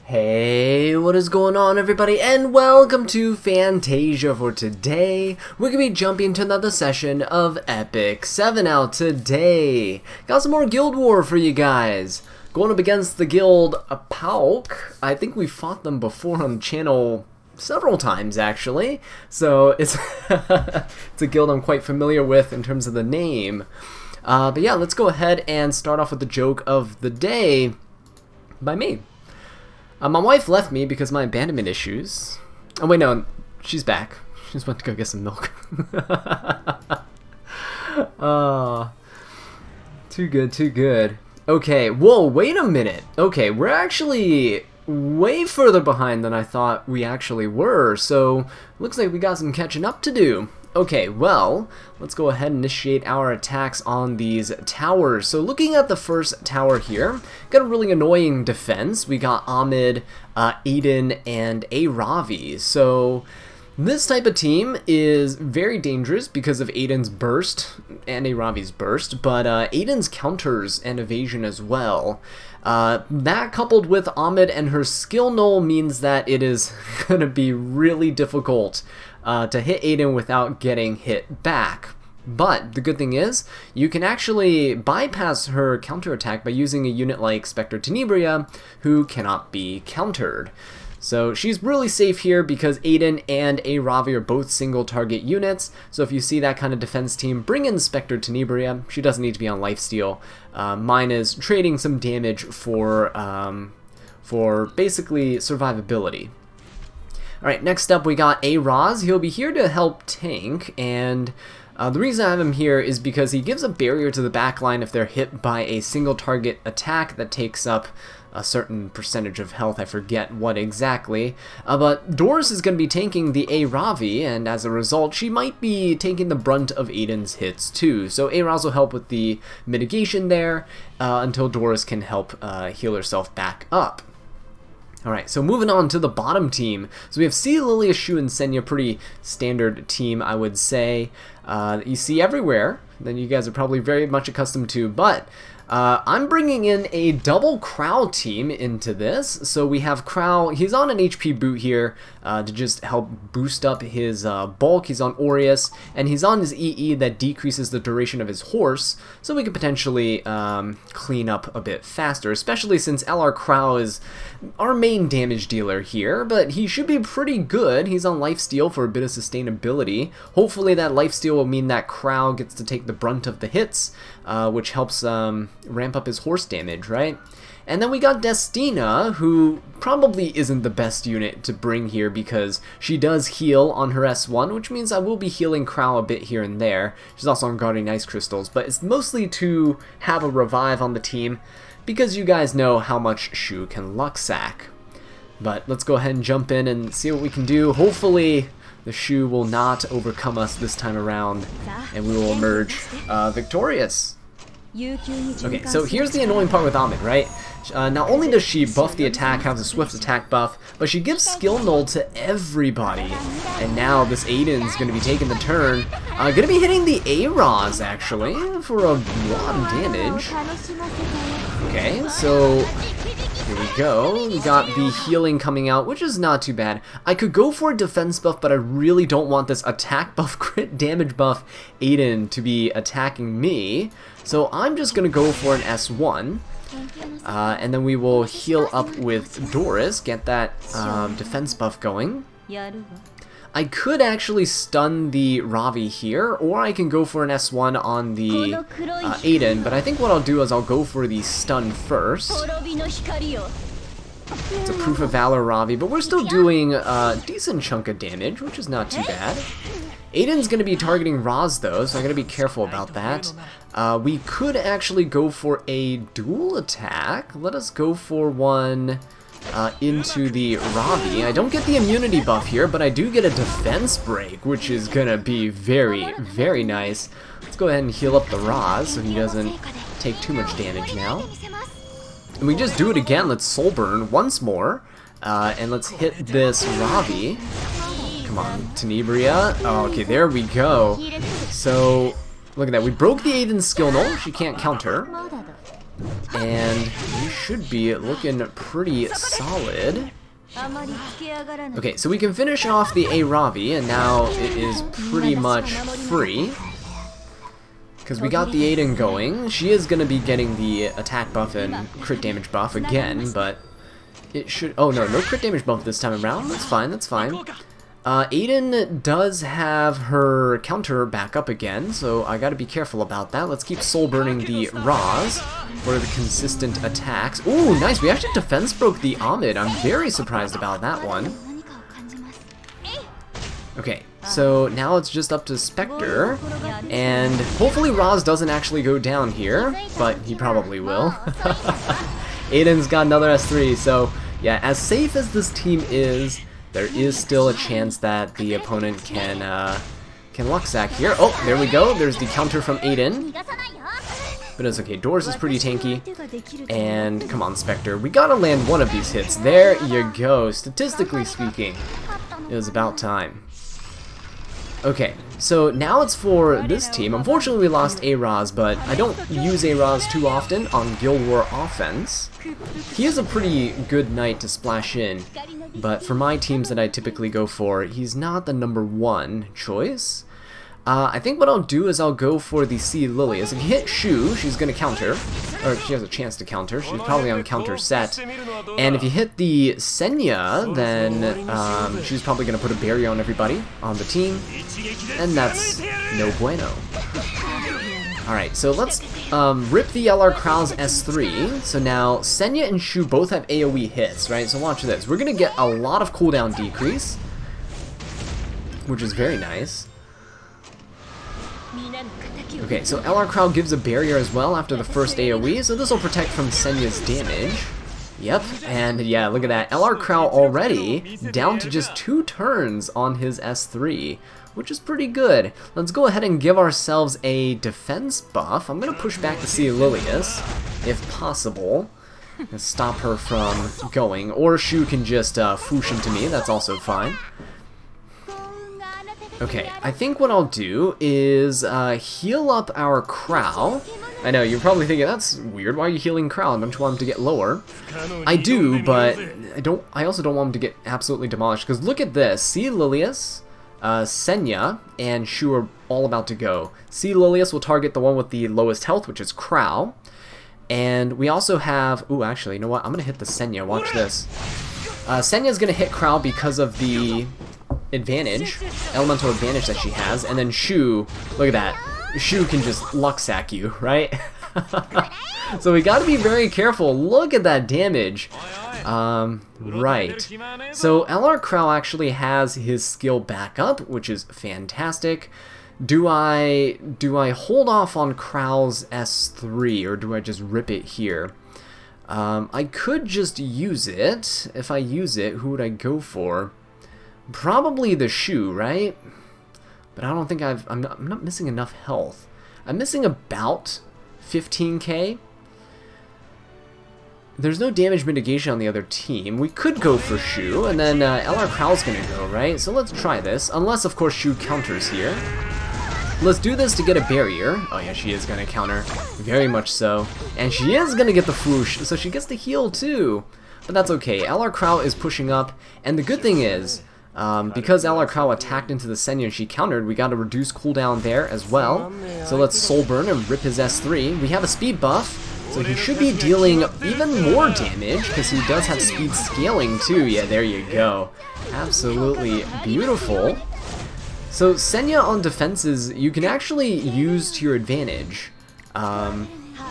Hey, what is going on everybody, and welcome to Fantasia. For today, we're going to be jumping to another session of Epic 7 out today. Got some more Guild War for you guys. Going up against the guild Pauk. I think we fought them before on the channel several times actually, so it's, it's a guild I'm quite familiar with in terms of the name. But yeah, let's go ahead and start off with the joke of the day by me. My wife left me because of my abandonment issues. Oh wait, no, she's back. She just went to go get some milk. Too good, too good. Okay, whoa, wait a minute. Okay, we're actually way further behind than I thought we actually were, so looks like we got some catching up to do. Okay, well, let's go ahead and initiate our attacks on these towers. So looking at the first tower here, got a really annoying defense. We got Ahmed, Aiden, and a Ravi. So this type of team is very dangerous because of Aiden's burst and a Ravi's burst, but Aiden's counters and evasion as well. That coupled with Ahmed and her skill null means that it is going to be really difficult to hit Aiden without getting hit back. But the good thing is, you can actually bypass her counterattack by using a unit like Spectre Tenebria, who cannot be countered. So she's really safe here because Aiden and a Ravi are both single target units. So if you see that kind of defense team, bring in Spectre Tenebria. She doesn't need to be on lifesteal. Mine is trading some damage for basically survivability. Alright, next up we got a Raz. He'll be here to help tank, and the reason I have him here is because he gives a barrier to the backline if they're hit by a single target attack that takes up a certain percentage of health. I forget what exactly. But Doris is going to be tanking the A Ravi, and as a result, she might be taking the brunt of Aiden's hits too. So A Raz will help with the mitigation there until Doris can help heal herself back up. Alright, so moving on to the bottom team. So we have C, Lilia, Shu, and Senya, pretty standard team, I would say. You see everywhere, that you guys are probably very much accustomed to, but I'm bringing in a double Crow team into this. So we have Crow, he's on an HP boot here to just help boost up his bulk. He's on Aureus, and he's on his EE that decreases the duration of his horse, so we could potentially clean up a bit faster, especially since LR Crow is our main damage dealer here, but he should be pretty good. He's on lifesteal for a bit of sustainability. Hopefully that lifesteal will mean that Crow gets to take the brunt of the hits, which helps ramp up his horse damage, right? And then we got Destina, who probably isn't the best unit to bring here because she does heal on her S1, which means I will be healing Crow a bit here and there. She's also on guarding ice crystals, but it's mostly to have a revive on the team because you guys know how much Shu can luck sack. But let's go ahead and jump in and see what we can do. Hopefully the Shu will not overcome us this time around, and we will emerge victorious. Okay, so here's the annoying part with Ahmed, right? Not only does she buff the attack, have the swift attack buff, but she gives skill null to everybody. And now this Aiden's going to be taking the turn. Going to be hitting the A-Raz, actually, for a lot of damage. Okay, so here we go. We got the healing coming out, which is not too bad. I could go for a defense buff, but I really don't want this attack buff, crit damage buff Aiden to be attacking me. So I'm just going to go for an S1. And then we will heal up with Doris, get that defense buff going. I could actually stun the Ravi here, or I can go for an S1 on the Aiden, but I think what I'll do is I'll go for the stun first. It's a Proof of Valor Ravi, but we're still doing a decent chunk of damage, which is not too bad. Aiden's going to be targeting Raz though, so I'm going to be careful about that. We could actually go for a dual attack. Let us go for one into the Ravi. I don't get the immunity buff here, but I do get a defense break, which is going to be very, very nice. Let's go ahead and heal up the Raz so he doesn't take too much damage now. And we just do it again. Let's soul burn once more. And let's hit this Ravi. Come on, Tenebria. Oh, okay, there we go. So, look at that. We broke the Aiden's skill null. She can't counter. And we should be looking pretty solid. Okay, so we can finish off the Aravi, and now it is pretty much free. Because we got the Aiden going. She is going to be getting the attack buff and crit damage buff again, but it should... Oh, no crit damage buff this time around. That's fine, that's fine. Aiden does have her counter back up again, so I gotta be careful about that. Let's keep soul burning the Roz for the consistent attacks. Ooh, nice. We actually defense broke the Ahmed. I'm very surprised about that one. Okay, so now it's just up to Spectre, and hopefully Roz doesn't actually go down here, but he probably will. Aiden's got another S3, so yeah, as safe as this team is, there is still a chance that the opponent can luck sack here. Oh, there we go. There's the counter from Aiden. But it's okay. Doors is pretty tanky. And come on, Spectre. We gotta land one of these hits. There you go. Statistically speaking, it was about time. Okay, so now it's for this team. Unfortunately, we lost A-Roz, but I don't use A-Roz too often on Guild War offense. He is a pretty good knight to splash in, but for my teams that I typically go for, he's not the #1 choice. I think what I'll do is I'll go for the Sea Lilias. If you hit Shu, she's going to counter, or she has a chance to counter. She's probably on counter set. And if you hit the Senya, then she's probably going to put a barrier on everybody on the team, and that's no bueno. Alright, so let's rip the LR Krau's S3. So now Senya and Shu both have AoE hits, right? So watch this. We're going to get a lot of cooldown decrease, which is very nice. Okay, so LR Krau gives a barrier as well after the first AoE, so this will protect from Senya's damage. Yep, and yeah, look at that. LR Krau already down to just 2 turns on his S3, which is pretty good. Let's go ahead and give ourselves a defense buff. I'm going to push back the Sea Lilias, if possible, and stop her from going. Or Shu can just foosh into me, that's also fine. Okay, I think what I'll do is heal up our Krau. I know, you're probably thinking, that's weird, why are you healing Krau? Don't you want him to get lower? I do, but I also don't want him to get absolutely demolished, because look at this. Sea Lilias, Senya, and Shu are all about to go. Sea Lilias will target the one with the lowest health, which is Krau. And we also have... Ooh, actually, you know what? I'm going to hit the Senya. Watch this. Senya's going to hit Krau because of the advantage, elemental advantage that she has, and then Shu, look at that, Shu can just luck sack you, right? So we gotta be very careful. Look at that damage. Right. So LR Krau actually has his skill back up, which is fantastic. Do I hold off on Krau's S3, or do I just rip it here? I could just use it. If I use it, who would I go for? Probably the Shu, right? But I don't think I'm not missing enough health. I'm missing about 15k. There's no damage mitigation on the other team. We could go for Shu, and then LR Krau's gonna go, right? So let's try this. Unless, of course, Shu counters here. Let's do this to get a barrier. Oh yeah, she is gonna counter. Very much so. And she is gonna get the foosh, so she gets the heal too. But that's okay. LR Krau is pushing up, and the good thing is, because LR Krau attacked into the Senya and she countered, we got a reduced cooldown there as well. So let's soul burn and rip his S3. We have a speed buff, so he should be dealing even more damage, because he does have speed scaling too. Yeah, there you go. Absolutely beautiful. So Senya on defenses, you can actually use to your advantage.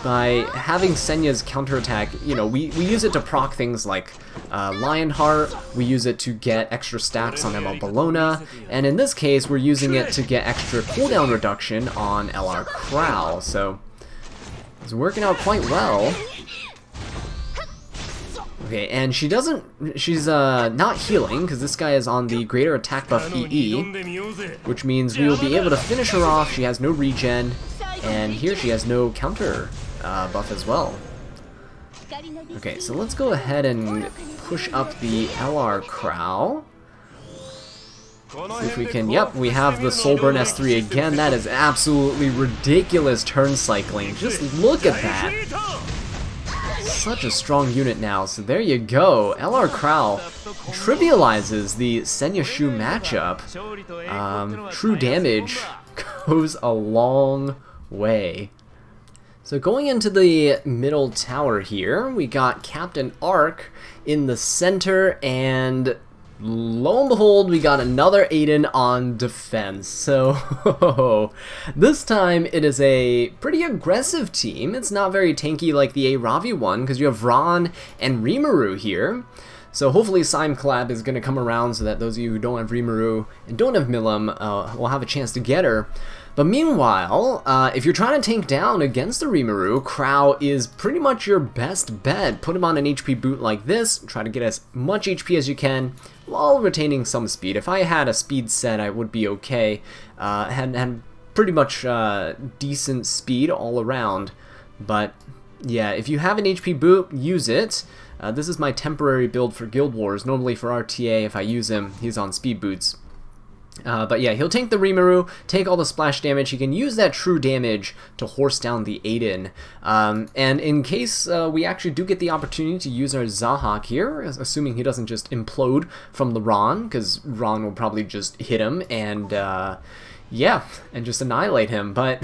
By having Senya's counterattack, you know, we use it to proc things like Lionheart, we use it to get extra stacks on ML Bologna, and in this case, we're using it to get extra cooldown reduction on LR Krau, so it's working out quite well. Okay, and she's not healing, because this guy is on the greater attack buff EE, which means we will be able to finish her off. She has no regen, and here she has no counter buff as well. Okay, so let's go ahead and push up the LR Krau. See if we can, yep, we have the Soulburn S3 again. That is absolutely ridiculous turn cycling. Just look at that. Such a strong unit now. So there you go. LR Crow trivializes the Senya Shu matchup. True damage goes a long way. So going into the middle tower here, we got Captain Ark in the center, and lo and behold, we got another Aiden on defense. So this time it is a pretty aggressive team. It's not very tanky like the Ravi one, because you have Ron and Rimuru here. So hopefully Sime Collab is going to come around so that those of you who don't have Rimuru and don't have Milim will have a chance to get her. But meanwhile, if you're trying to tank down against the Rimuru, Crow is pretty much your best bet. Put him on an HP boot like this, try to get as much HP as you can while retaining some speed. If I had a speed set, I would be okay. Had pretty much decent speed all around. But yeah, if you have an HP boot, use it. This is my temporary build for Guild Wars. Normally for RTA, if I use him, he's on speed boots. But yeah, he'll tank the Rimuru, take all the splash damage. He can use that true damage to horse down the Aiden. And in case we actually do get the opportunity to use our Zahak here, assuming he doesn't just implode from the Ron, because Ron will probably just hit him and yeah, and just annihilate him. But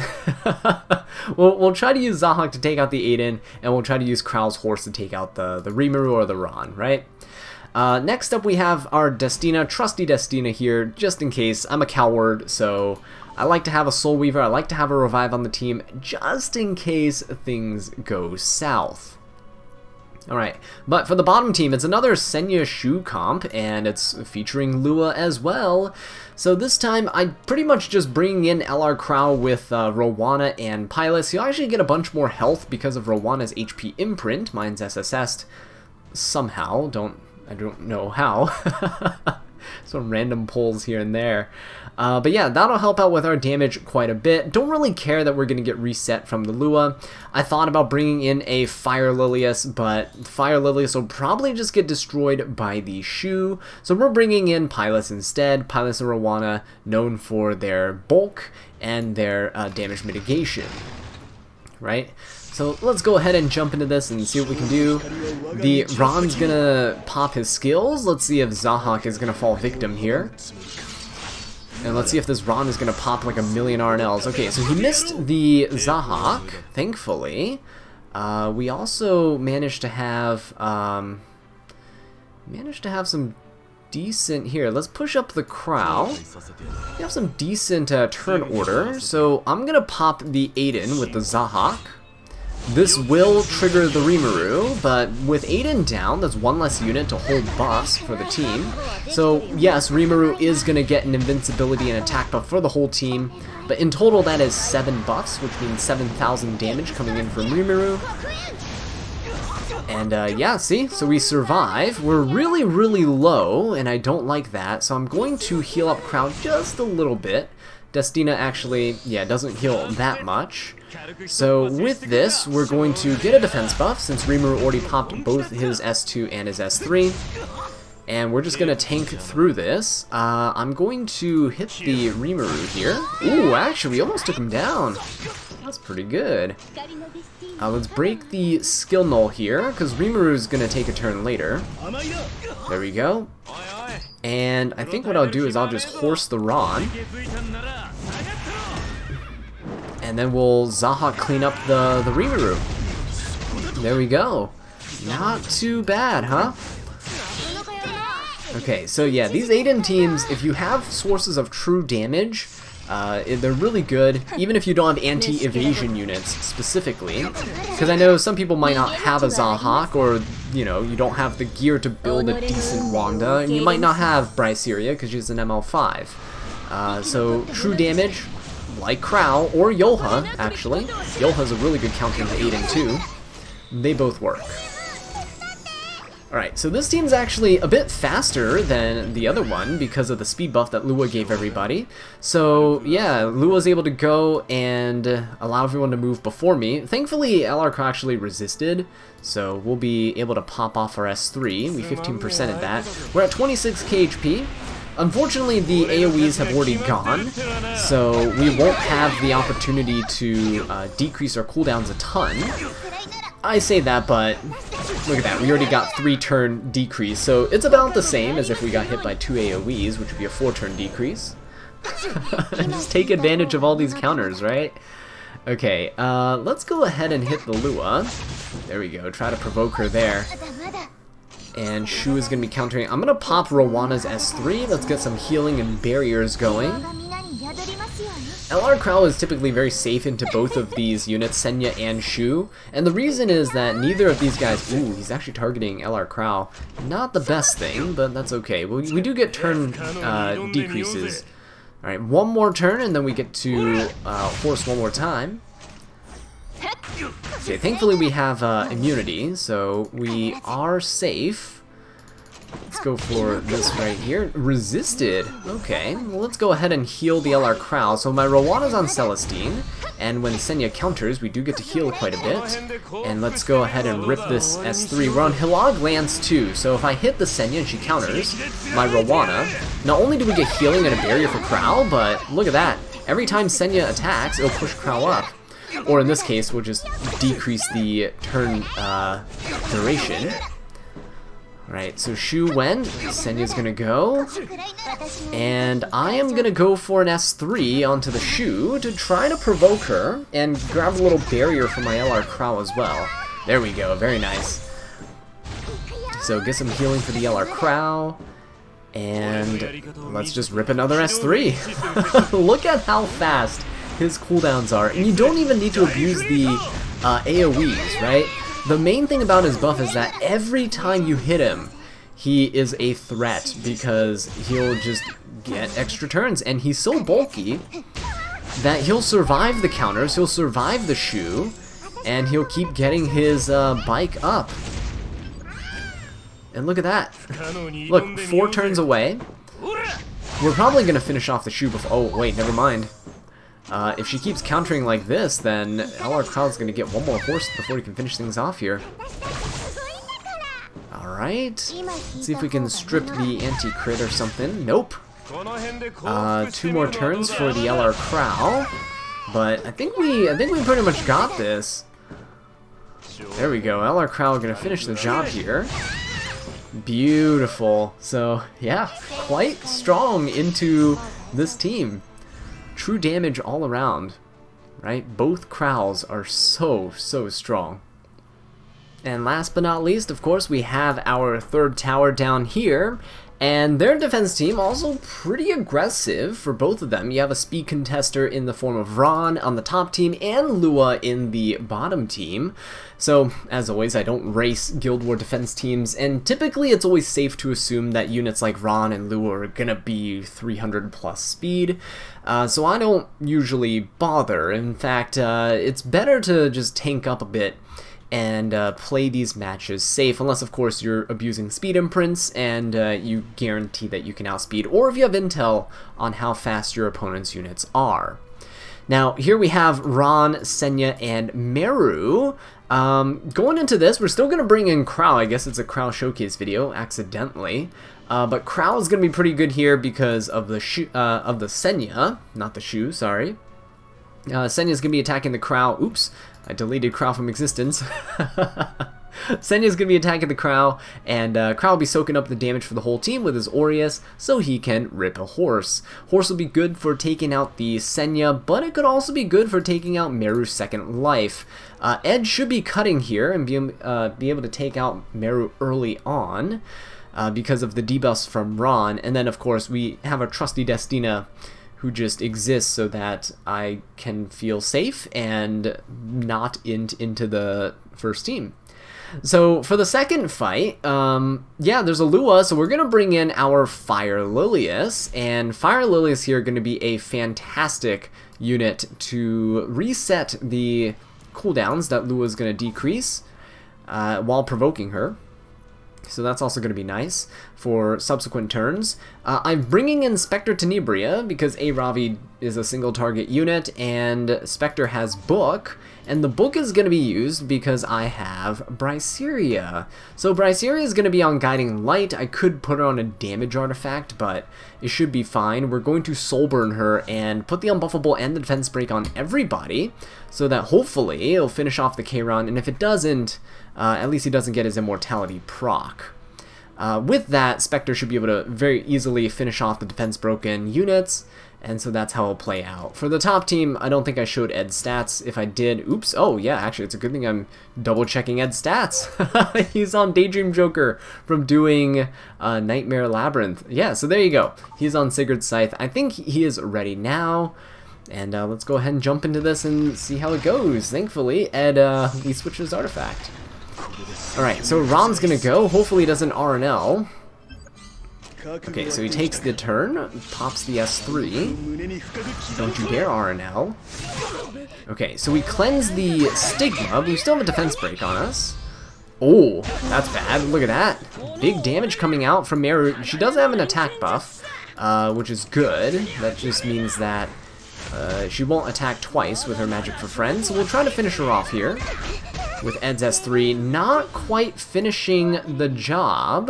we'll try to use Zahak to take out the Aiden, and we'll try to use Krow's horse to take out the Rimuru or the Ron, right? Next up we have our Destina, trusty Destina here, just in case. I'm a coward, so I like to have a Soul Weaver, I like to have a Revive on the team, just in case things go south. Alright, but for the bottom team, it's another Senya Shu comp, and it's featuring Lua as well. So this time, I'm pretty much just bringing in LR Crow with Rowana and Pilot. You'll actually get a bunch more health because of Rowana's HP imprint. Mine's SSS'd somehow, I don't know how. Some random pulls here and there. But yeah, that'll help out with our damage quite a bit. Don't really care that we're going to get reset from the Lua. I thought about bringing in a Fire Lilius, but Fire Lilius will probably just get destroyed by the Shu. So we're bringing in Pilus instead. Pilus and Rowana, known for their bulk and their damage mitigation. Right? So let's go ahead and jump into this and see what we can do. The Ron's gonna pop his skills. Let's see if Zahak is gonna fall victim here. And let's see if this Ron is gonna pop like a million RNLs. Okay, so he missed the Zahak, thankfully. We also managed to have some decent here. Let's push up the Crow. We have some decent turn order. So I'm gonna pop the Aiden with the Zahak. This will trigger the Rimuru, but with Aiden down, that's one less unit to hold buffs for the team. So yes, Rimuru is going to get an invincibility and attack buff for the whole team, but in total that is 7 buffs, which means 7,000 damage coming in from Rimuru. And yeah, see? So we survive. We're really, really low, and I don't like that, so I'm going to heal up Crow just a little bit. Destina actually, yeah, doesn't heal that much. So with this, we're going to get a defense buff, since Rimuru already popped both his S2 and his S3. And we're just going to tank through this. I'm going to hit the Rimuru here. Ooh, actually, we almost took him down. That's pretty good. Let's break the skill null here, because Rimuru is going to take a turn later. There we go. And I think what I'll do is I'll just horse the Ron. And then we'll Zahak clean up the Rimuru. There we go. Not too bad, huh? Okay, so yeah, these Aiden teams, if you have sources of true damage, they're really good, even if you don't have anti-evasion units specifically. Because I know some people might not have a Zahak, or, you know, you don't have the gear to build a decent Wanda, and you might not have Bryceria because she's an ML5. So true damage, like Crow, or Yoha, actually. Yoha's a really good counter to Aiden too. They both work. Alright, so this team's actually a bit faster than the other one because of the speed buff that Lua gave everybody. So yeah, Lua's able to go and allow everyone to move before me. Thankfully, LR Crow actually resisted, so we'll be able to pop off our S3. We 15%ed that. We're at 26k HP. Unfortunately, the AoEs have already gone, so we won't have the opportunity to decrease our cooldowns a ton. I say that, but look at that. We already got 3-turn decrease, so it's about the same as if we got hit by 2 AoEs, which would be a 4-turn decrease. Just take advantage of all these counters, right? Okay, let's go ahead and hit the Lua. There we go. Try to provoke her there. And Shu is going to be countering. I'm going to pop Rowanna's S3. Let's get some healing and barriers going. LR Crow is typically very safe into both of these units, Senya and Shu. And the reason is that neither of these guys... Ooh, he's actually targeting LR Crow. Not the best thing, but that's okay. We do get turn decreases. Alright, one more turn, and then we get to force one more time. Okay, thankfully we have immunity, so we are safe. Let's go for this right here. Resisted. Okay, well, let's go ahead and heal the LR Crow. So my Rowanna's on Celestine, and when Senya counters, we do get to heal quite a bit. And let's go ahead and rip this S3. We're on Hilag Lance too, so if I hit the Senya and she counters, my Rowanna, not only do we get healing and a barrier for Crow, but look at that. Every time Senya attacks, it'll push Crow up. Or in this case, we'll just decrease the turn duration. Alright, so Shu went, Senya's gonna go, and I am gonna go for an S3 onto the Shu to try to provoke her and grab a little barrier for my LR Crow as well. There we go, very nice. So get some healing for the LR Crow, and let's just rip another S3. Look at how fast his cooldowns are, and you don't even need to abuse the AoEs, right? The main thing about his buff is that every time you hit him, he is a threat because he'll just get extra turns, and he's so bulky that he'll survive the counters, he'll survive the Shu, and he'll keep getting his bike up. And look at that. Look, 4 turns away. We're probably going to finish off the Shu before... Oh, wait, never mind. If she keeps countering like this, then LR Crowd's going to get one more horse before he can finish things off here. Alright. Let's see if we can strip the anti-crit or something. Nope. 2 more turns for the LR Crow. But I think we pretty much got this. There we go. LR Crow going to finish the job here. Beautiful. So, yeah, quite strong into this team. True damage all around, right? Both Crows are so strong. And last but not least, of course, we have our third tower down here. And their defense team also pretty aggressive for both of them. You have a speed contester in the form of Ron on the top team and Lua in the bottom team. So, as always, I don't race Guild War defense teams, and typically it's always safe to assume that units like Ron and Lua are gonna be 300 plus speed. So I don't usually bother. In fact, it's better to just tank up a bit and play these matches safe, unless of course you're abusing speed imprints and you guarantee that you can outspeed, or if you have intel on how fast your opponent's units are. Now here we have Ron, Senya, and Meru. Going into this, we're still going to bring in Crow. I guess it's a Crow showcase video, accidentally. But Crow is going to be pretty good here because of the Senya, not the Shu, sorry. Senya's going to be attacking the Crow. Oops, I deleted Crow from existence. Senya's going to be attacking the Crow, and Crow will be soaking up the damage for the whole team with his Aureus, so he can rip a horse. Horse will be good for taking out the Senya, but it could also be good for taking out Meru's second life. Ed should be cutting here and be able to take out Meru early on because of the debuffs from Ron, and then of course we have a trusty Destina who just exists so that I can feel safe and not into the first team. So for the second fight, yeah, there's a Lua, so we're going to bring in our Fire Lilius, and Fire Lilius here are going to be a fantastic unit to reset the cooldowns that Lua is going to decrease while provoking her. So that's also going to be nice for subsequent turns. I'm bringing in Spectre Tenebria because Ravi is a single target unit and Spectre has Book, And the book is going to be used because I have Bryceria. So Bryceria is going to be on Guiding Light. I could put her on a damage artifact, but it should be fine. We're going to Soul Burn her and put the Unbuffable and the Defense Break on everybody, so that hopefully it'll finish off the K-Ron, and if it doesn't, at least he doesn't get his Immortality proc. With that, Spectre should be able to very easily finish off the Defense Broken units, and so that's how it'll play out. For the top team, I don't think I showed Ed's stats. If I did, oops, oh yeah, actually it's a good thing I'm double checking Ed's stats. He's on Daydream Joker from doing Nightmare Labyrinth. Yeah, so there you go. He's on Sigurd's Scythe. I think he is ready now. And let's go ahead and jump into this and see how it goes. Thankfully, Ed he switched his artifact. Alright, so Ron's gonna go. Hopefully he doesn't RNL. Okay, so he takes the turn, pops the S3. Don't you dare RNL. Okay, so we cleanse the Stigma, but we still have a defense break on us. Oh, that's bad. Look at that. Big damage coming out from Meru. She does have an attack buff, which is good. That just means that she won't attack twice with her Magic for Friends. So we'll try to finish her off here with Ed's S3. Not quite finishing the job,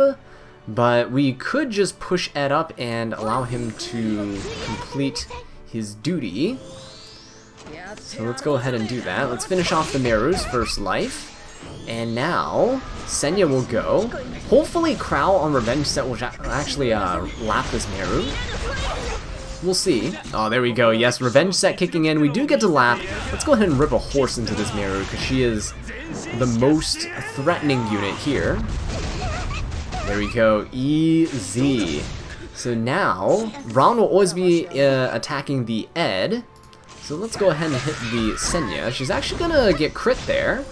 but we could just push Ed up and allow him to complete his duty. So let's go ahead and do that. Let's finish off the Meru's first life. And now, Senya will go. Hopefully Crow on Revenge Set will actually lap this Meru. We'll see. Oh, there we go. Yes, Revenge Set kicking in. We do get to lap. Let's go ahead and rip a horse into this Meru, because she is the most threatening unit here. There we go. Easy. So now, Ron will always be attacking the Ed. So let's go ahead and hit the Senya. She's actually going to get crit there.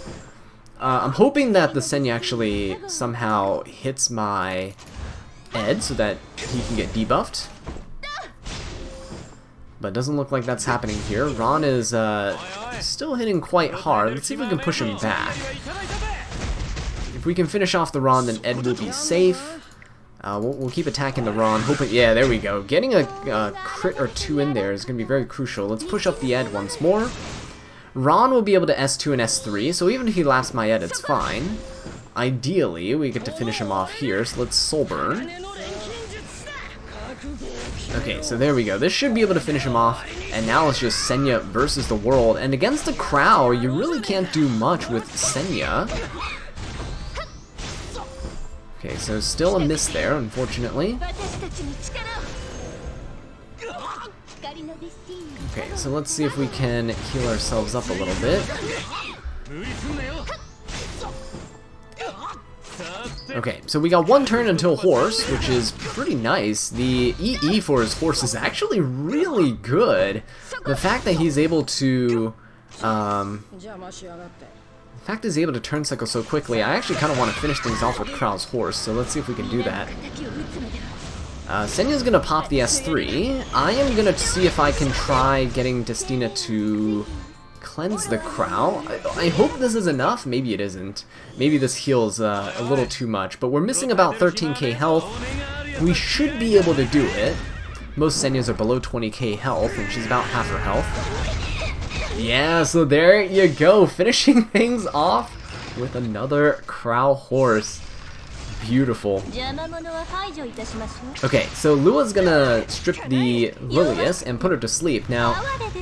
I'm hoping that the Senya actually somehow hits my Ed so that he can get debuffed. But it doesn't look like that's happening here. Ron is still hitting quite hard. Let's see if we can push him back. If we can finish off the Ron, then Ed will be safe. We'll keep attacking the Ron. Hoping, yeah, there we go. Getting a crit or two in there is going to be very crucial. Let's push up the Ed once more. Ron will be able to S2 and S3, so even if he laps my Ed, it's fine. Ideally, we get to finish him off here, so let's Soul Burn. Okay, so there we go. This should be able to finish him off, and now it's just Senya versus the world. And against the Crow, you really can't do much with Senya. Okay, so still a miss there, unfortunately. Okay, so let's see if we can heal ourselves up a little bit. Okay, so we got one turn until horse, which is pretty nice. The EE for his horse is actually really good. The fact that he's able to turn cycle so quickly, I actually kind of want to finish things off with Krau's horse, so let's see if we can do that. Senya's gonna pop the S3. I am gonna see if I can try getting Destina to cleanse the Crow. I hope this is enough. Maybe it isn't. Maybe this heals a little too much, but we're missing about 13k health. We should be able to do it. Most Senyas are below 20k health, and she's about half her health. Yeah, so there you go, finishing things off with another Crow horse. Beautiful. Okay, so Lua's gonna strip the Lilius and put her to sleep. Now,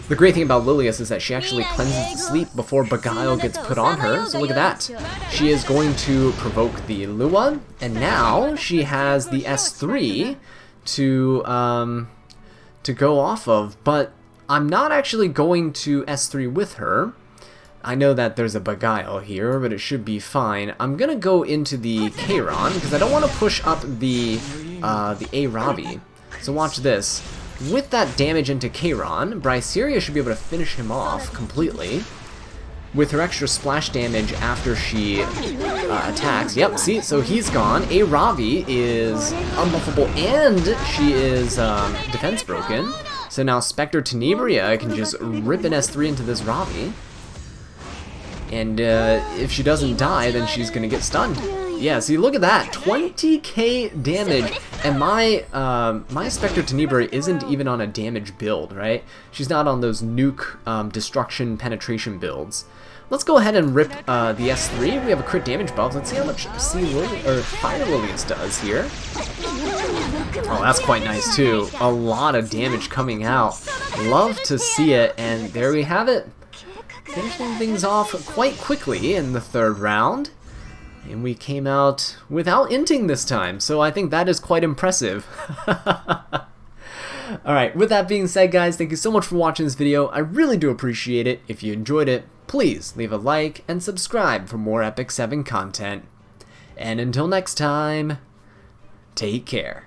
the great thing about Lilius is that she actually cleanses to sleep before Beguile gets put on her, so look at that. She is going to provoke the Lua, and now she has the S3 to go off of, but I'm not actually going to S3 with her. I know that there's a Beguile here, but it should be fine. I'm gonna go into the Kairon because I don't want to push up the Arabi. So watch this. With that damage into Kairon, Bryceria should be able to finish him off completely with her extra splash damage after she attacks. Yep, see, so he's gone. Arabi is unbuffable and she is defense broken. So now Spectre Tenebria can just rip an S3 into this Ravi. And if she doesn't die, then she's gonna get stunned. Yeah, see, look at that, 20k damage, and my my Spectre Tenebria isn't even on a damage build, right? She's not on those nuke destruction penetration builds. Let's go ahead and rip the S3. We have a crit damage buff. Let's see how much Fire Lilies does here. Oh, that's quite nice too. A lot of damage coming out. Love to see it, and there we have it. Finishing things off quite quickly in the third round. And we came out without inting this time, so I think that is quite impressive. Alright, with that being said, guys, thank you so much for watching this video. I really do appreciate it. If you enjoyed it, please leave a like and subscribe for more Epic 7 content. And until next time, take care.